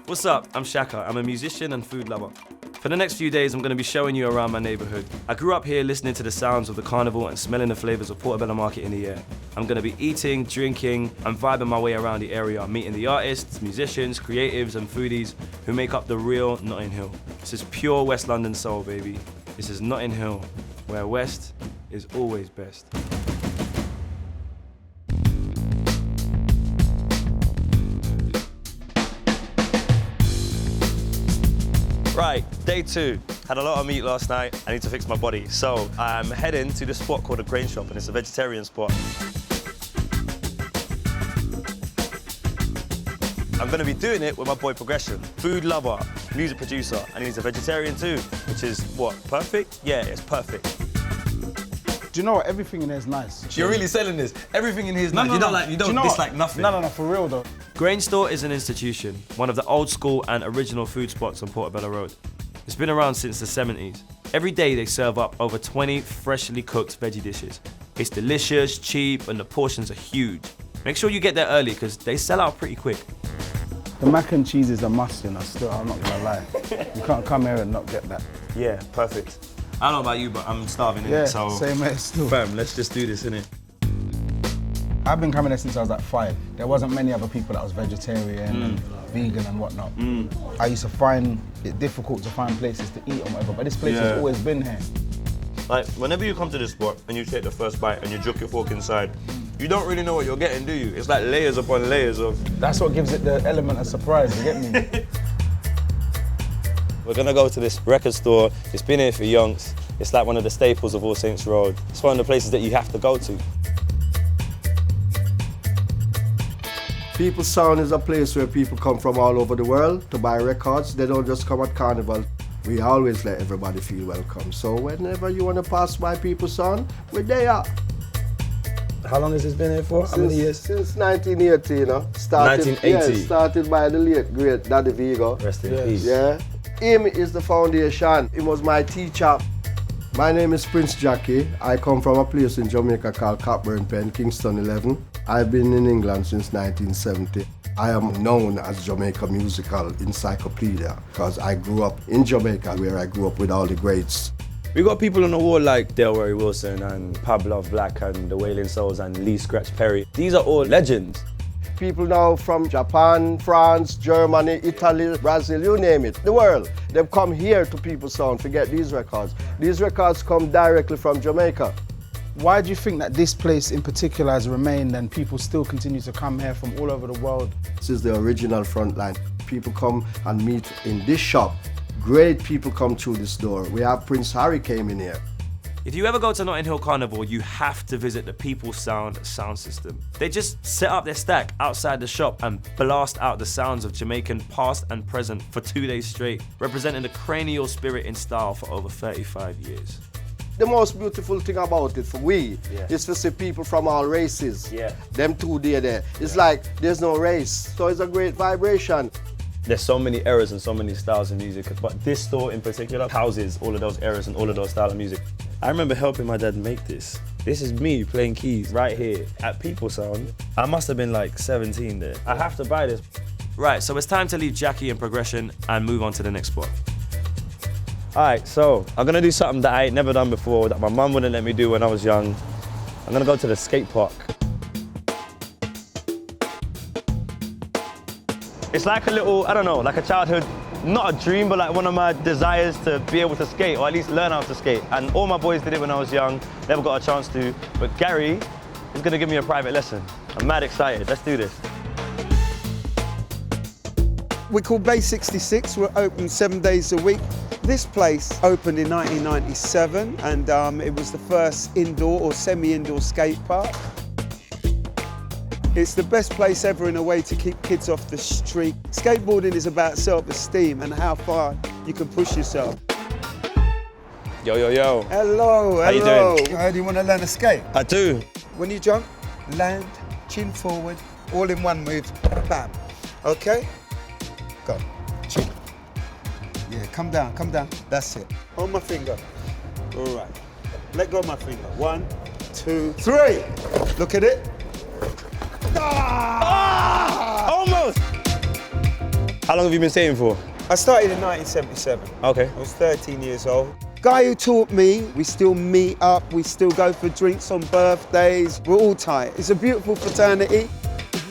What's up? I'm Shakka. I'm a musician and food lover. For the next few days, I'm going to be showing you around my neighborhood. I grew up here listening to the sounds of the carnival and smelling the flavors of Portobello Market in the air. I'm going to be eating, drinking, and vibing my way around the area, meeting the artists, musicians, creatives, and foodies who make up the real Notting Hill. This is pure West London soul, baby. This is Notting Hill, where West is always best. Right, day 2. Had a lot of meat last night. I need to fix my body. So I'm heading to this spot called the Grain Shop, and it's a vegetarian spot. I'm gonna be doing it with my boy Progression, food lover, music producer, and he's a vegetarian too, which is what, perfect? Yeah, it's perfect. Do you know what? Everything in there is nice. You're really selling this. Everything in here is nice. You don't dislike nothing. No, for real though. Grain Store is an institution, one of the old school and original food spots on Portobello Road. It's been around since the 70s. Every day they serve up over 20 freshly cooked veggie dishes. It's delicious, cheap, and the portions are huge. Make sure you get there early because they sell out pretty quick. The mac and cheese is a must, you know, still, I'm not gonna lie. You can't come here and not get that. Yeah, perfect. I don't know about you, but I'm starving, innit? Yeah, so same here still. Fam, let's just do this, innit? I've been coming there since I was like 5. There wasn't many other people that was vegetarian and vegan and whatnot. I used to find it difficult to find places to eat or whatever, but this place has always been here. Like, whenever you come to this spot and you take the first bite and you jerk your fork inside, you don't really know what you're getting, do you? It's like layers upon layers of... That's what gives it the element of surprise, you get me? We're gonna go to this record store. It's been here for yonks. It's like one of the staples of All Saints Road. It's one of the places that you have to go to. People Sound is a place where people come from all over the world to buy records. They don't just come at Carnival. We always let everybody feel welcome. So whenever you want to pass by People Sound, we're there. How long has this been here for? How many years? Since 1980, you know. 1980? Yeah, started by the late, great Daddy Vigo. Rest in peace. Yeah. Him is the foundation. He was my teacher. My name is Prince Jackie. I come from a place in Jamaica called Cockburn Pen, Kingston 11. I've been in England since 1970. I am known as Jamaica Musical Encyclopedia because I grew up in Jamaica where I grew up with all the greats. We got people on the wall like Delroy Wilson and Pablo Black and the Wailing Souls and Lee Scratch Perry. These are all legends. People now from Japan, France, Germany, Italy, Brazil, you name it, the world. They've come here to People Sound to get these records. These records come directly from Jamaica. Why do you think that this place in particular has remained and people still continue to come here from all over the world? This is the original front line. People come and meet in this shop. Great people come through this door. We have Prince Harry came in here. If you ever go to Notting Hill Carnival, you have to visit the People Sound sound system. They just set up their stack outside the shop and blast out the sounds of Jamaican past and present for 2 days straight, representing the cranial spirit in style for over 35 years. The most beautiful thing about it for we is to see people from all races. Yeah. Them 2 days there. It's like there's no race, so it's a great vibration. There's so many eras and so many styles of music, but this store in particular houses all of those eras and all of those styles of music. I remember helping my dad make this. This is me playing keys right here at People Sound. I must have been like 17 there. I have to buy this. Right, so it's time to leave Jackie and Progression and move on to the next spot. All right, so I'm gonna do something that I ain't never done before, that my mum wouldn't let me do when I was young. I'm gonna go to the skate park. It's like a little, I don't know, like a childhood, not a dream, but like one of my desires to be able to skate, or at least learn how to skate. And all my boys did it when I was young, never got a chance to. But Gary is gonna give me a private lesson. I'm mad excited, let's do this. We're called Bay 66, we're open 7 days a week. This place opened in 1997 and it was the first indoor or semi-indoor skate park. It's the best place ever in a way to keep kids off the street. Skateboarding is about self-esteem and how far you can push yourself. Yo, yo, yo. Hello, How you hello. doing? Do you want to learn to skate? I do. When you jump, land, chin forward, all in one move, bam. Okay? Go, chin. Yeah, come down, that's it. Hold my finger. All right. Let go of my finger. 1, 2, 3. Look at it. Ah! Almost! How long have you been skating for? I started in 1977. Okay. I was 13 years old. Guy who taught me, we still meet up, we still go for drinks on birthdays. We're all tight. It's a beautiful fraternity.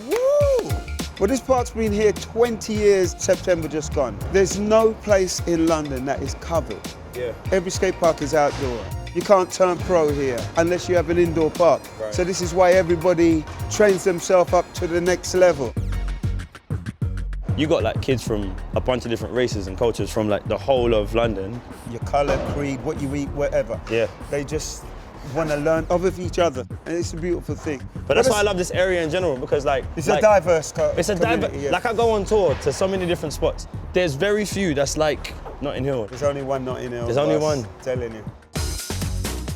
Woo! Well, this park's been here 20 years, September just gone. There's no place in London that is covered. Yeah. Every skate park is outdoor. You can't turn pro here unless you have an indoor park. Right. So this is why everybody trains themselves up to the next level. You got like kids from a bunch of different races and cultures from like the whole of London. Your colour, creed, what you eat, whatever. Yeah. They just want to learn of each other, and it's a beautiful thing. But that's why I love this area in general, because like it's a diverse it's a community, yeah. Like I go on tour to so many different spots. There's very few that's like Notting Hill. There's only one Notting Hill. There's only one. Telling you.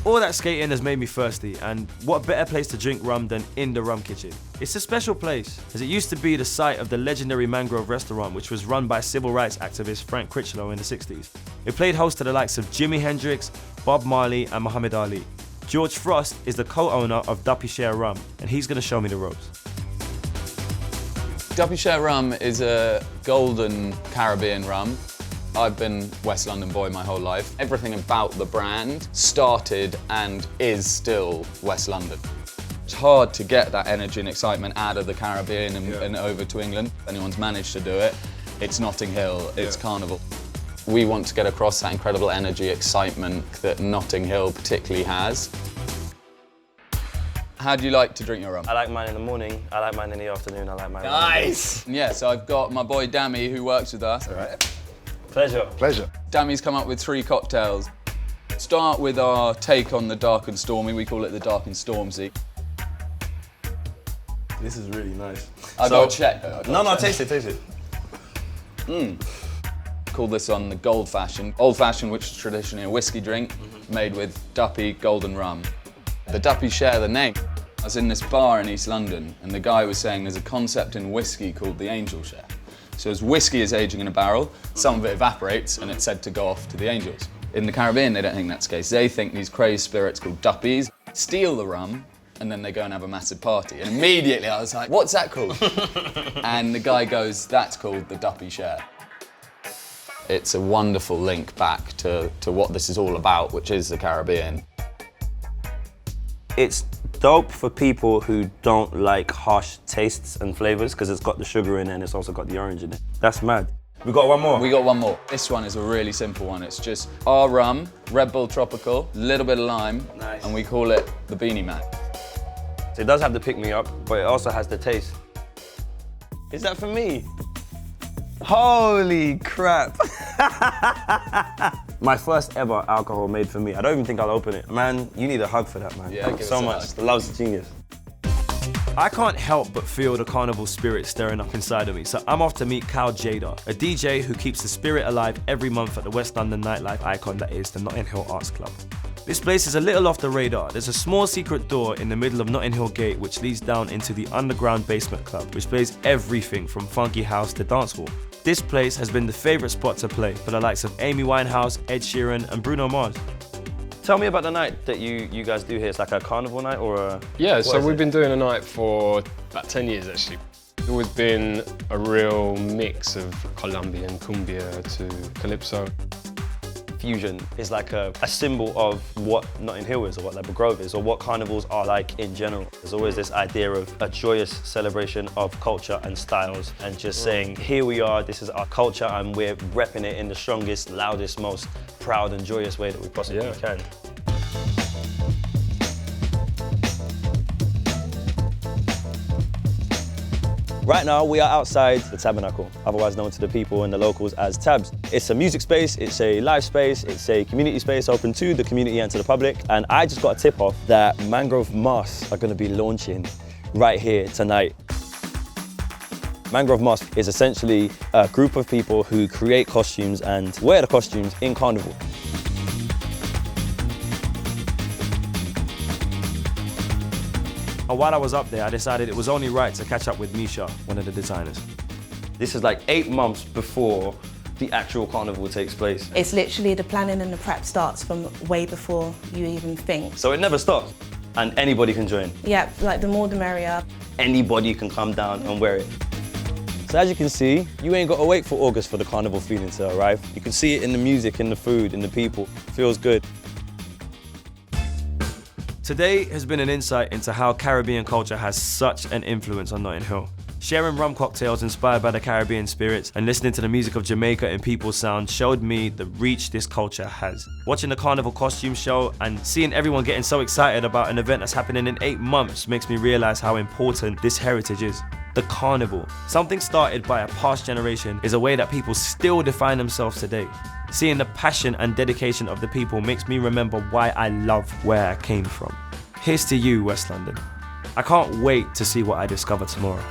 All that skating has made me thirsty, and what better place to drink rum than in the Rum Kitchen? It's a special place, as it used to be the site of the legendary Mangrove restaurant, which was run by civil rights activist Frank Critchlow in the 60s. It played host to the likes of Jimi Hendrix, Bob Marley, and Muhammad Ali. George Frost is the co-owner of Duppy Share Rum, and he's going to show me the ropes. Duppy Share Rum is a golden Caribbean rum. I've been West London boy my whole life. Everything about the brand started and is still West London. It's hard to get that energy and excitement out of the Caribbean and over to England. If anyone's managed to do it, it's Notting Hill, it's Carnival. We want to get across that incredible energy, excitement that Notting Hill particularly has. How do you like to drink your rum? I like mine in the morning, I like mine in the afternoon, I like mine Nice! Yeah, so I've got my boy Dammy who works with us. All right. Pleasure. Pleasure. Dammy's come up with 3 cocktails. Start with our take on the dark and stormy. We call it the dark and stormsy. This is really nice. I got to check. No, taste it. Call this one the gold fashioned. Old fashioned, which is traditionally a whiskey drink, made with Duppy golden rum. The Duppy Share the name. I was in this bar in East London, and the guy was saying there's a concept in whiskey called the angel share. So as whiskey is aging in a barrel, some of it evaporates and it's said to go off to the angels. In the Caribbean, they don't think that's the case. They think these crazed spirits called Duppies steal the rum and then they go and have a massive party. And immediately I was like, what's that called? And the guy goes, that's called the Duppy Share. It's a wonderful link back to what this is all about, which is the Caribbean. It's dope for people who don't like harsh tastes and flavors because it's got the sugar in it and it's also got the orange in it. That's mad. We got one more. We got one more. This one is a really simple one. It's just our rum, Red Bull Tropical, a little bit of lime, Nice. and we call it the Beanie Man. So it does have the pick-me-up, but it also has the taste. Is that for me? Holy crap. My first ever alcohol made for me. I don't even think I'll open it. Man, you need a hug for that, man. Yeah, Thank you so much. The love's genius. I can't help but feel the carnival spirit stirring up inside of me, so I'm off to meet Cal Jada, a DJ who keeps the spirit alive every month at the West London nightlife icon that is the Notting Hill Arts Club. This place is a little off the radar. There's a small secret door in the middle of Notting Hill Gate which leads down into the underground basement club, which plays everything from funky house to dancehall. This place has been the favourite spot to play for the likes of Amy Winehouse, Ed Sheeran and Bruno Mars. Tell me about the night that you guys do here. It's like a carnival night or a... Yeah, so is we've it? been doing a night for about 10 years actually. It's always been a real mix of Colombian cumbia to calypso. Fusion is like a symbol of what Notting Hill is or what Leopard Grove is or what carnivals are like in general. There's always this idea of a joyous celebration of culture and styles and just saying, here we are, this is our culture and we're repping it in the strongest, loudest, most proud and joyous way that we possibly can. Right now, we are outside the Tabernacle, otherwise known to the people and the locals as Tabs. It's a music space, it's a live space, it's a community space open to the community and to the public. And I just got a tip off that Mangrove Masks are gonna be launching right here tonight. Mangrove Masks is essentially a group of people who create costumes and wear the costumes in Carnival. And while I was up there, I decided it was only right to catch up with Misha, one of the designers. This is like 8 months before the actual carnival takes place. It's literally the planning and the prep starts from way before you even think. So it never stops and anybody can join. Yeah, like the more the merrier. Anybody can come down and wear it. So as you can see, you ain't got to wait for August for the carnival feeling to arrive. You can see it in the music, in the food, in the people. Feels good. Today has been an insight into how Caribbean culture has such an influence on Notting Hill. Sharing rum cocktails inspired by the Caribbean spirits and listening to the music of Jamaica and people's sound showed me the reach this culture has. Watching the carnival costume show and seeing everyone getting so excited about an event that's happening in 8 months makes me realize how important this heritage is. The carnival, something started by a past generation, is a way that people still define themselves today. Seeing the passion and dedication of the people makes me remember why I love where I came from. Here's to you, West London. I can't wait to see what I discover tomorrow.